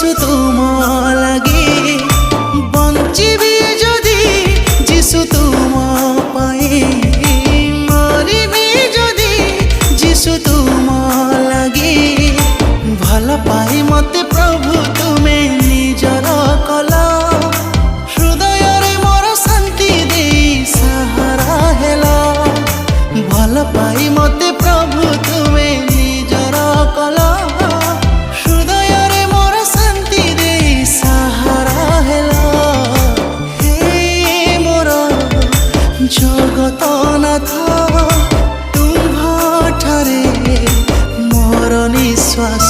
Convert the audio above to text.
যিশু তুম লাগি বঞ্চিবি যদি যিশু তুম পাই মরিবি যদি যিশু তুম লাগি ভাল পাই মতে প্রভু তুমে নিজর কল হৃদয়রে মোর শান্তি দেই সাহারা হেল ভাল পাই মতে প্রভু তুমে নিজর কল হৃদয়রে মোর শান্তি দেই সাহারা হেল হে মোর জগতনাথ তুম্ভ ঠারে মোর নিশ্বাস